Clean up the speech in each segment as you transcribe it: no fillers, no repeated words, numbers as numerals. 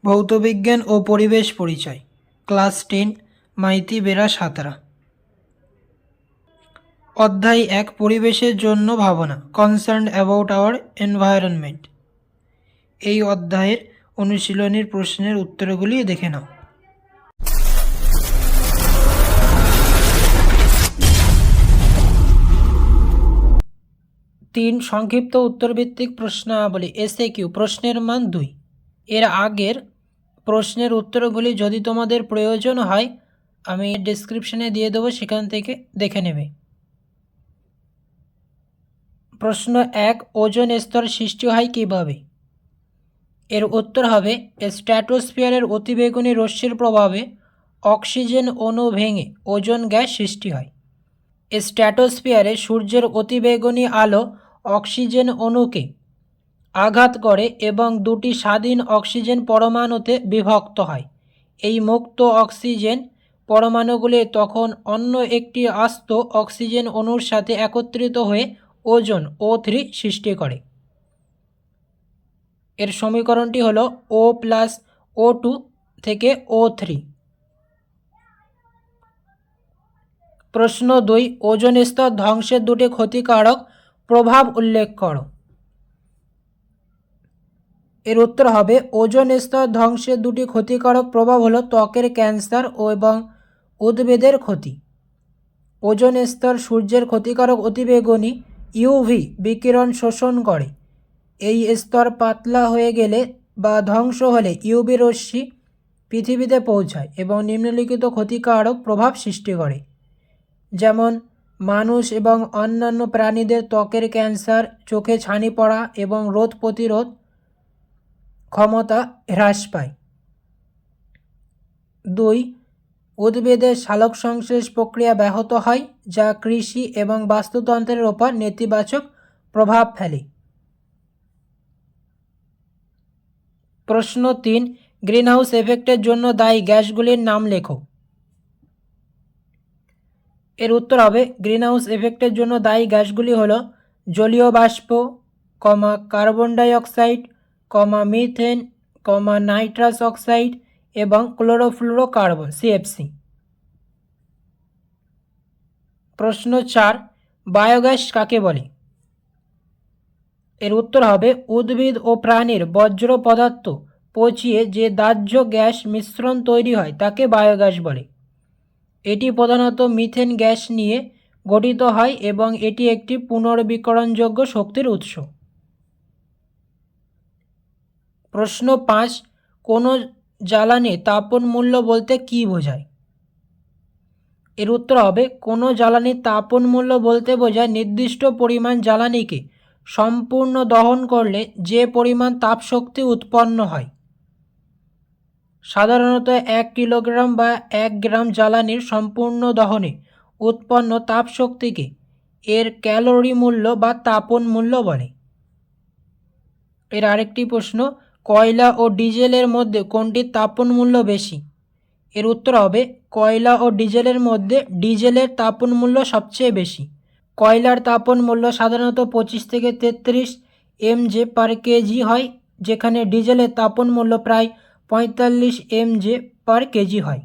ভৌতবিজ্ঞান ও পরিবেশ পরিচয়, ক্লাস 10, মাইতি বেরা সাঁতরা। অধ্যায় 1, পরিবেশের জন্য ভাবনা, কনসার্ন অ্যাবাউট আওয়ার এনভায়রনমেন্ট। এই অধ্যায়ের অনুশীলনীর প্রশ্নের উত্তরগুলি দেখে নাও। 3, সংক্ষিপ্ত উত্তরভিত্তিক প্রশ্নাবলী এসএকিউ, প্রশ্নের মান 2। এর আগের প্রশ্নের উত্তরগুলি যদি তোমাদের প্রয়োজন হয় আমি ডেসক্রিপশনে দিয়ে দেবো, সেখান থেকে দেখে নেবে। প্রশ্ন 1, ওজোন স্তর সৃষ্টি হয় কীভাবে? এর উত্তর হবে স্ট্র্যাটোস্ফিয়ারের অতিবেগুনি রশ্মির প্রভাবে অক্সিজেন অণু ভেঙে ওজোন গ্যাস সৃষ্টি হয়। স্ট্র্যাটোস্ফিয়ারে সূর্যের অতিবেগুনি আলো অক্সিজেন অণুকে আঘাত করে এবং দুটি স্বাধীন অক্সিজেন পরমাণুতে বিভক্ত হয়। এই মুক্ত অক্সিজেন পরমাণুগুলি তখন অন্য একটি আস্ত অক্সিজেন অণুর সাথে একত্রিত হয়ে ওজোন O3 সৃষ্টি করে। এর সমীকরণটি হলো O+O2 থেকে O3। প্রশ্ন 2, ওজোন স্তর ধ্বংসের দুটি ক্ষতিকারক প্রভাব উল্লেখ করো। এর উত্তর হবে ওজোন স্তর ধ্বংসের দুটি ক্ষতিকারক প্রভাব হলো ত্বকের ক্যান্সার এবং উদ্ভিদের ক্ষতি। ওজোন স্তর সূর্যের ক্ষতিকারক অতিবেগুনি ইউভি বিকিরণ শোষণ করে। এই স্তর পাতলা হয়ে গেলে বা ধ্বংস হলে ইউভি রশ্মি পৃথিবীতে পৌঁছায় এবং নিম্নলিখিত ক্ষতিকারক প্রভাব সৃষ্টি করে, যেমন মানুষ এবং অন্যান্য প্রাণীদের ত্বকের ক্যান্সার, চোখে ছানি পড়া এবং রোগ প্রতিরোধ ক্ষমতা হ্রাস পায়। 2, উদ্ভিদের সালোক সংশ্লেষ প্রক্রিয়া ব্যাহত হয়, যা কৃষি এবং বাস্তুতন্ত্রের ওপর নেতিবাচক প্রভাব ফেলে। প্রশ্ন 3, গ্রিনহাউস এফেক্টের জন্য দায়ী গ্যাসগুলির নাম লেখো। এর উত্তর হবে গ্রিনহাউস এফেক্টের জন্য দায়ী গ্যাসগুলি হলো জলীয় বাষ্প, carbon dioxide, methane, nitrous oxide এবং ক্লোরোফ্লুরোকার্বন CFC। প্রশ্ন 4, বায়োগ্যাস কাকে বলে? এর উত্তর হবে উদ্ভিদ ও প্রাণীর বর্জ্য পদার্থ পচিয়ে যে দাহ্য গ্যাস মিশ্রণ তৈরি হয় তাকে বায়োগ্যাস বলে। এটি প্রধানত মিথেন গ্যাস নিয়ে গঠিত হয় এবং এটি একটি পুনর্বিকরণযোগ্য শক্তির উৎস। প্রশ্ন 5, কোনো জ্বালানি তাপন মূল্য বলতে কী বোঝায়? এর উত্তর হবে কোনো জ্বালানির তাপন মূল্য বলতে বোঝায় নির্দিষ্ট পরিমাণ জ্বালানিকে সম্পূর্ণ দহন করলে যে পরিমাণ তাপশক্তি উৎপন্ন হয়। সাধারণত 1 কিলোগ্রাম বা 1 গ্রাম জ্বালানির সম্পূর্ণ দহনে উৎপন্ন তাপশক্তিকে এর ক্যালোরি মূল্য বা তাপন মূল্য বলে। এর আরেকটি প্রশ্ন, কয়লা ও ডিজেলের মধ্যে কোনটির তাপন মূল্য বেশি? এর উত্তর হবে কয়লা ও ডিজেলের মধ্যে ডিজেলের তাপন মূল্য সবচেয়ে বেশি। কয়লার তাপন মূল্য সাধারণত 25 থেকে 33 mJ পার কেজি হয়, যেখানে ডিজেলের তাপন মূল্য প্রায় 45 mJ পার কেজি হয়।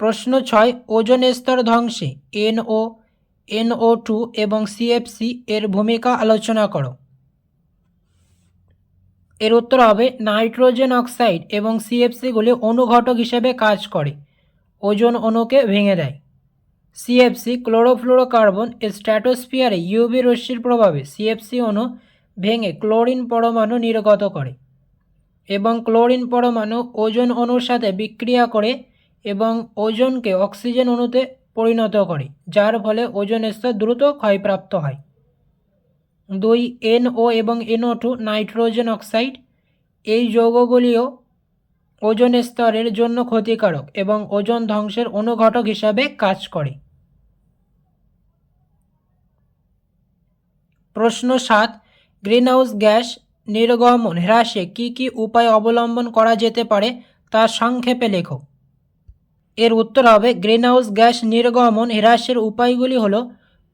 প্রশ্ন 6, ওজোন স্তর ধ্বংসে NO, NO2 এবং CFC এর ভূমিকা আলোচনা করো। এর উত্তর হবে নাইট্রোজেন অক্সাইড এবং CFCগুলি অনুঘটক হিসেবে কাজ করে, ওজোন অণুকে ভেঙে দেয়। CFC ক্লোরোফ্লুরোকার্বন স্ট্র্যাটোস্ফিয়ারে ইউভি রশ্মির প্রভাবে CFC অণু ভেঙে ক্লোরিন পরমাণু নির্গত করে এবং ক্লোরিন পরমাণু ওজোন অণুর সাথে বিক্রিয়া করে এবং ওজোনকে অক্সিজেন অণুতে পরিণত করে, যার ফলে ওজোন স্তর দ্রুত ক্ষয়প্রাপ্ত হয়। 2, NO এবং NO2 নাইট্রোজেন অক্সাইড, এই যৌগগুলিও ওজোন স্তরের জন্য ক্ষতিকারক এবং ওজোন ধ্বংসের অনুঘটক হিসাবে কাজ করে। প্রশ্ন 7, গ্রিনহাউস গ্যাস নির্গমন হ্রাসে কী কী উপায় অবলম্বন করা যেতে পারে তা সংক্ষেপে লেখো। এর উত্তর হবে গ্রিনহাউস গ্যাস নির্গমন হ্রাসের উপায়গুলি হলো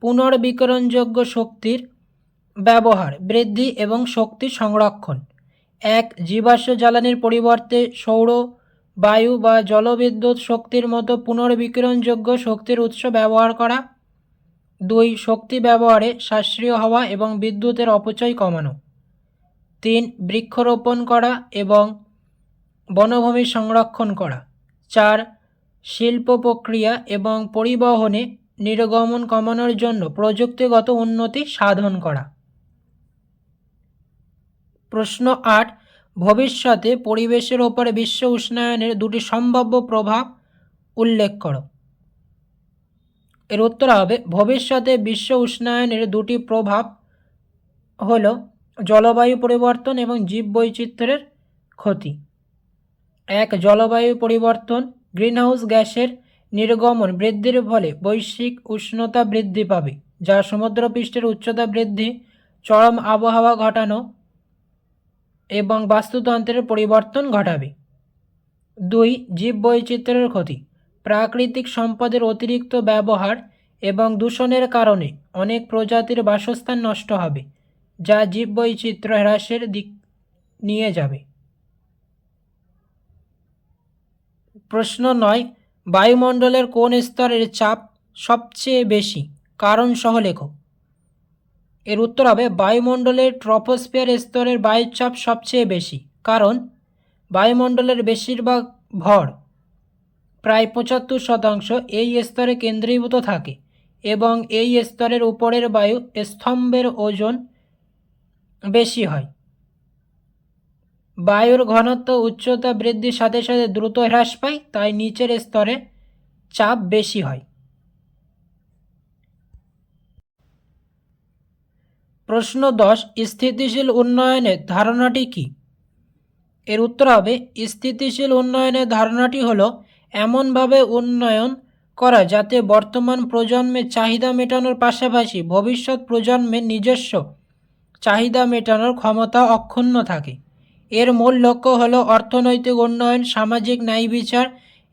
পুনর্বিকরণযোগ্য শক্তির ব্যবহার বৃদ্ধি এবং শক্তি সংরক্ষণ। এক, জীবাশ্ম জ্বালানির পরিবর্তে সৌর, বায়ু বা জলবিদ্যুৎ শক্তির মতো পুনর্বিকিরণযোগ্য শক্তির উৎস ব্যবহার করা। 2, শক্তি ব্যবহারে সাশ্রয়ী হওয়া এবং বিদ্যুতের অপচয় কমানো। 3, বৃক্ষরোপণ করা এবং বনভূমি সংরক্ষণ করা। 4, শিল্প প্রক্রিয়া এবং পরিবহনে নির্গমন কমানোর জন্য প্রযুক্তিগত উন্নতি সাধন করা। প্রশ্ন 8, ভবিষ্যতে পরিবেশের ওপর বিশ্ব উষ্ণায়নের 2টি সম্ভাব্য প্রভাব উল্লেখ করো। এর উত্তর হবে ভবিষ্যতে বিশ্ব উষ্ণায়নের 2টি প্রভাব হল জলবায়ু পরিবর্তন এবং জীববৈচিত্র্যের ক্ষতি। 1, জলবায়ু পরিবর্তন। গ্রিনহাউস গ্যাসের নির্গমন বৃদ্ধির ফলে বৈশ্বিক উষ্ণতা বৃদ্ধি পাবে, যা সমুদ্রপৃষ্ঠের উচ্চতা বৃদ্ধি, চরম আবহাওয়া ঘটানো এবং বাস্তুতন্ত্রের পরিবর্তন ঘটাবে। 2, জীববৈচিত্র্যের ক্ষতি। প্রাকৃতিক সম্পদের অতিরিক্ত ব্যবহার এবং দূষণের কারণে অনেক প্রজাতির বাসস্থান নষ্ট হবে, যা জীববৈচিত্র্য হ্রাসের দিক নিয়ে যাবে। প্রশ্ন 9, বায়ুমণ্ডলের কোন স্তরের চাপ সবচেয়ে বেশি? কারণ সহ লেখো। এর উত্তর হবে বায়ুমণ্ডলের ট্রপোস্ফিয়ার স্তরের বায়ুর চাপ সবচেয়ে বেশি, কারণ বায়ুমণ্ডলের বেশিরভাগ ভর প্রায় 75% এই স্তরে কেন্দ্রীভূত থাকে এবং এই স্তরের উপরের বায়ু স্তম্ভের ওজন বেশি হয়। বায়ুর ঘনত্ব উচ্চতা বৃদ্ধির সাথে সাথে দ্রুত হ্রাস পায়, তাই নিচের স্তরে চাপ বেশি হয়। প্রশ্ন 10, স্থিতিশীল উন্নয়নের ধারণাটি কী? এর উত্তর হবে স্থিতিশীল উন্নয়নের ধারণাটি হলো এমনভাবে উন্নয়ন করা যাতে বর্তমান প্রজন্মের চাহিদা মেটানোর পাশাপাশি ভবিষ্যৎ প্রজন্মের নিজস্ব চাহিদা মেটানোর ক্ষমতা অক্ষুণ্ণ থাকে। এর মূল লক্ষ্য হলো অর্থনৈতিক উন্নয়ন, সামাজিক ন্যায় বিচার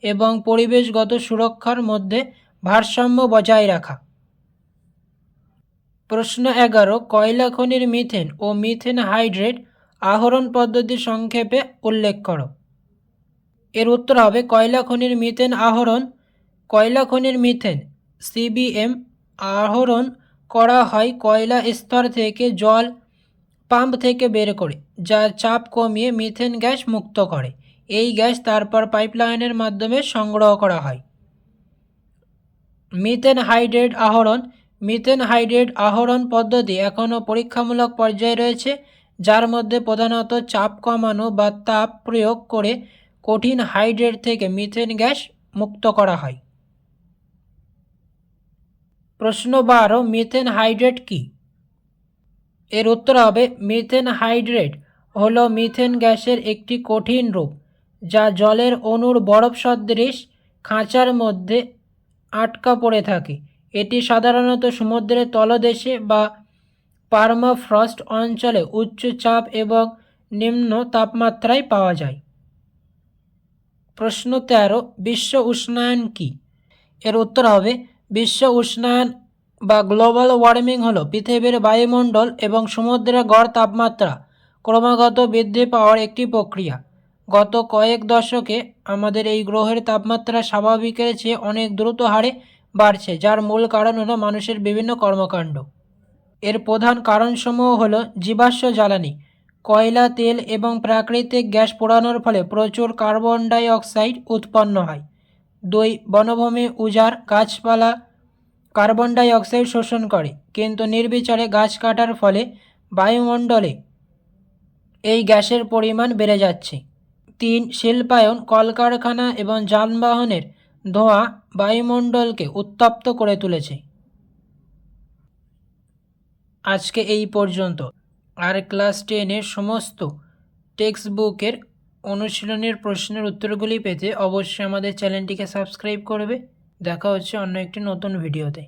এবং পরিবেশগত সুরক্ষার মধ্যে ভারসাম্য বজায় রাখা। প্রশ্ন 11, কয়লা খনির মিথেন ও মিথেন হাইড্রেট আহরণ পদ্ধতি সংক্ষেপে উল্লেখ করো। এর উত্তর হবে কয়লা খনির মিথেন আহরণ। কয়লা খনির মিথেন সিবিএম আহরণ করা হয় কয়লা স্তর থেকে জল পাম্প থেকে বের করে, যা চাপ কমিয়ে মিথেন গ্যাস মুক্ত করে। এই গ্যাস তারপর পাইপলাইনের মাধ্যমে সংগ্রহ করা হয়। মিথেন হাইড্রেট আহরণ। মিথেন হাইড্রেট আহরণ পদ্ধতি এখনও পরীক্ষামূলক পর্যায়ে রয়েছে, যার মধ্যে প্রধানত চাপ কমানো বা তাপ প্রয়োগ করে কঠিন হাইড্রেট থেকে মিথেন গ্যাস মুক্ত করা হয়। প্রশ্ন 12, মিথেন হাইড্রেট কী? এর উত্তর হবে মিথেন হাইড্রেট হলো মিথেন গ্যাসের একটি কঠিন রূপ, যা জলের অণুর বরফ সদৃশ খাঁচার মধ্যে আটকা পড়ে থাকে। এটি সাধারণত সমুদ্রের তলদেশে বা পার্মাফ্রস্ট অঞ্চলে উচ্চ চাপ এবং নিম্ন তাপমাত্রায় পাওয়া যায়। প্রশ্ন 13, বিশ্ব উষ্ণায়ন কী? এর উত্তর হবে বিশ্ব উষ্ণায়ন বা গ্লোবাল ওয়ার্মিং হলো পৃথিবীর বায়ুমণ্ডল এবং সমুদ্রের গড় তাপমাত্রা ক্রমাগত বৃদ্ধি পাওয়ার একটি প্রক্রিয়া। গত কয়েক দশকে আমাদের এই গ্রহের তাপমাত্রা স্বাভাবিকের চেয়ে অনেক দ্রুত হারে বাড়ছে, যার মূল কারণ হলো মানুষের বিভিন্ন কর্মকাণ্ড। এর প্রধান কারণসমূহ হলো জীবাশ্ম জ্বালানি, কয়লা, তেল এবং প্রাকৃতিক গ্যাস পোড়ানোর ফলে প্রচুর কার্বন ডাই অক্সাইড উৎপন্ন হয়। 2, বনভূমি উজাড়। গাছপালা কার্বন ডাই অক্সাইড শোষণ করে, কিন্তু নির্বিচারে গাছ কাটার ফলে বায়ুমণ্ডলে এই গ্যাসের পরিমাণ বেড়ে যাচ্ছে। 3, শিল্পায়ন। কলকারখানা এবং যানবাহনের ধোঁয়া বায়ুমণ্ডলকে উত্তপ্ত করে তুলেছে। আজকে এই পর্যন্ত। আর ক্লাস 10-এর সমস্ত টেক্সট বুকের অনুশীলনের প্রশ্নের উত্তরগুলি পেতে অবশ্যই আমাদের চ্যানেলটিকে সাবস্ক্রাইব করবে। দেখা হচ্ছে অন্য একটি নতুন ভিডিওতে।